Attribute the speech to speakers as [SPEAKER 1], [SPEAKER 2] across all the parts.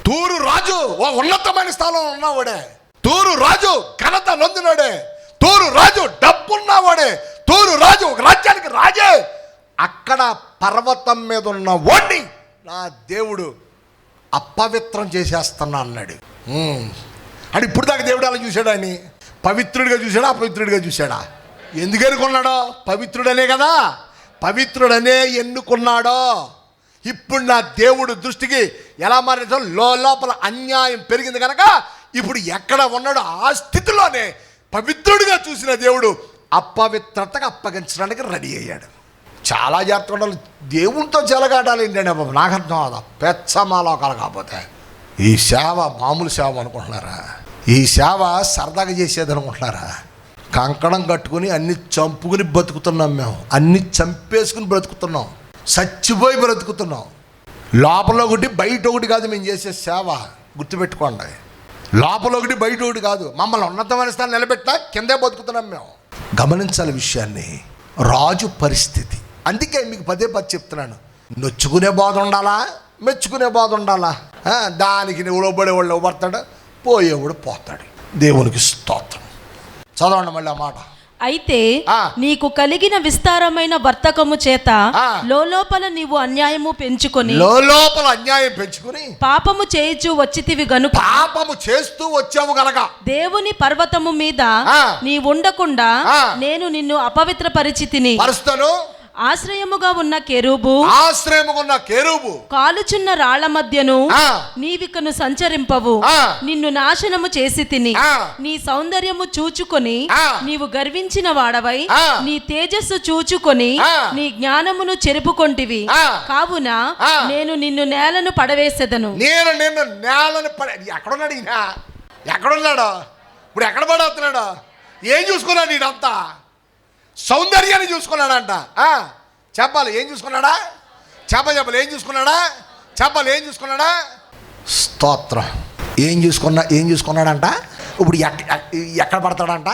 [SPEAKER 1] తూరు రాజు ఓ ఉన్నతమైన స్థానంలో ఉన్నవాడే, తూరు రాజు ఘనత నొందినాడే, తూరు రాజు డబ్బున్నవాడే, తూరు రాజు ఒక రాజ్యానికి రాజే. అక్కడ పర్వతం మీద ఉన్న వాణ్ణి నా దేవుడు అపవిత్రం చేసేస్తున్నా అన్నాడు. అని ఇప్పుడు దాకా దేవుడు అలా చూశాడు, అని పవిత్రుడిగా చూశాడా అపవిత్రుడిగా చూశాడా? ఎందుకు ఎన్నుకున్నాడో? పవిత్రుడనే కదా, పవిత్రుడనే ఎన్నుకున్నాడో. ఇప్పుడు నా దేవుడు దృష్టికి ఎలా మారిందో లోపల అన్యాయం పెరిగింది కనుక ఇప్పుడు ఎక్కడ ఉన్నాడో ఆ స్థితిలోనే పవిత్రుడిగా చూసిన దేవుడు అపవిత్రతకు అప్పగించడానికి రెడీ అయ్యాడు. చాలా జాగ్రత్తగా ఉండాలి. దేవునితో చెలగాడాలి ఏంటంటే బాబు, నాకు అర్థం అవుదా? పెచ్చమాలోకాలు కాకపోతే ఈ సేవ మామూలు సేవ అనుకుంటున్నారా? ఈ సేవ సరదాగా చేసేది అనుకుంటున్నారా? కంకణం కట్టుకుని అన్ని చంపుకుని బతుకుతున్నాం మేము, అన్ని చంపేసుకుని బ్రతుకుతున్నాం, చచ్చిపోయి బ్రతుకుతున్నాం. లోపల ఒకటి బయట ఒకటి కాదు మేము చేసే సేవ, గుర్తుపెట్టుకోండి. లోపల ఒకటి బయట ఒకటి కాదు. మమ్మల్ని ఉన్నతమైన స్థానం నిలబెట్టినా కిందే బతుకుతున్నాం మేము. గమనించాలి విషయాన్ని, రాజు పరిస్థితి. అందుకే మీకు పదే చెప్తున్నాను, నొచ్చుకునే బాధ ఉండాలా, మెచ్చుకునే బాధ ఉండాలా? దానికి నువ్వు లోబడేవాళ్ళు పడతాడు, పోయేవాడు పోతాడు. దేవునికి స్తోత్రం. చదవండి మళ్ళీ ఆ మాట.
[SPEAKER 2] అయితే నీకు కలిగిన విస్తారమైన వర్తకము చేత లోపల నీవు అన్యాయము పెంచుకొని,
[SPEAKER 1] లోపల అన్యాయం పెంచుకొని
[SPEAKER 2] పాపము చేయించు వచ్చితివి గనుక,
[SPEAKER 1] పాపము చేస్తూ వచ్చావు గనక
[SPEAKER 2] దేవుని పర్వతము మీద నీ ఉండకుండా నేను నిన్ను అపవిత్ర పరిచితిని.
[SPEAKER 1] పరుస్తాను.
[SPEAKER 2] ఆశ్రయముగా ఉన్న కెరూబు కాలుచున్న రాళ్ల మధ్యను నీవికను సంచరింపవు. నిన్ను నాశనము చేసి తిని నీ సౌందర్యము చూచుకొని నీవు గర్వించిన వాడవై నీ తేజస్సు చూచుకొని నీ జ్ఞానమును చెరుపుకొంటివి. కావున నేను నిన్ను నేలను పడవేసెదను.
[SPEAKER 1] నేను నిన్ను నేలను ఎక్కడున్నాడు ఈయన? ఎక్కడున్నాడు ఇప్పుడు? ఎక్కడ పడవుతున్నాడు? ఏం చూసుకున్నాడు ఈడంతా? సౌందర్యాన్ని చూసుకున్నాడంట. చెప్పాలి ఏం చూసుకున్నాడా? చెప్పాలి ఏం చూసుకున్నాడా? చెప్పాలి ఏం చూసుకున్నాడా? స్తోత్రం. ఏం చూసుకున్నాడంట? ఇప్పుడు ఎక్కడ పడతాడంట?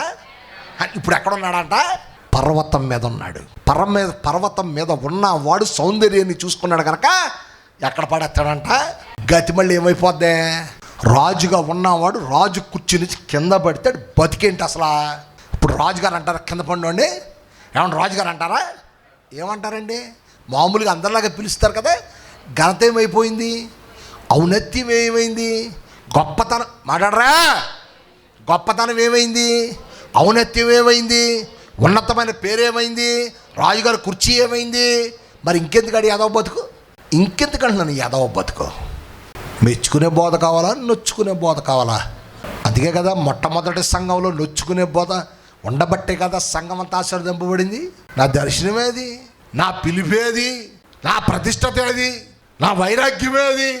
[SPEAKER 1] ఇప్పుడు ఎక్కడున్నాడంట? పర్వతం మీద ఉన్నాడు. పర్వతం మీద ఉన్నవాడు సౌందర్యాన్ని చూసుకున్నాడు కనుక ఎక్కడ పడేస్తాడంట? గతి మళ్ళీ ఏమైపోద్ది? రాజుగా ఉన్నవాడు రాజు కుర్చీ నుంచి కింద పడితే బతికేంటి అసలు? ఇప్పుడు రాజుగారు అంటారా కింద పండుండి? ఏమన్నా రాజుగారు అంటారా? ఏమంటారండి? మామూలుగా అందరిలాగా పిలుస్తారు కదా. ఘనత ఏమైపోయింది? ఔన్నత్యం ఏమైంది? గొప్పతనం మాట్లాడరా? గొప్పతనం ఏమైంది? ఔన్నత్యం ఏమైంది? ఉన్నతమైన పేరేమైంది? రాజుగారు కుర్చీ ఏమైంది? మరి ఇంకెందుకడి యాదవ బతుకు? ఇంకెందుకంటున్నాను యాదవ బతుకు? మెచ్చుకునే బోధ కావాలా, నొచ్చుకునే బోధ కావాలా? అందుకే కదా మొట్టమొదటి సంఘంలో నొచ్చుకునే బోధ ఉండబట్టే కదా సంఘం అంతా ఆశీర్వదింపబడింది. నా దర్శనమేది, నా పిలిపేది, నా ప్రతిష్టత ఏది, నా వైరాగ్యమేది?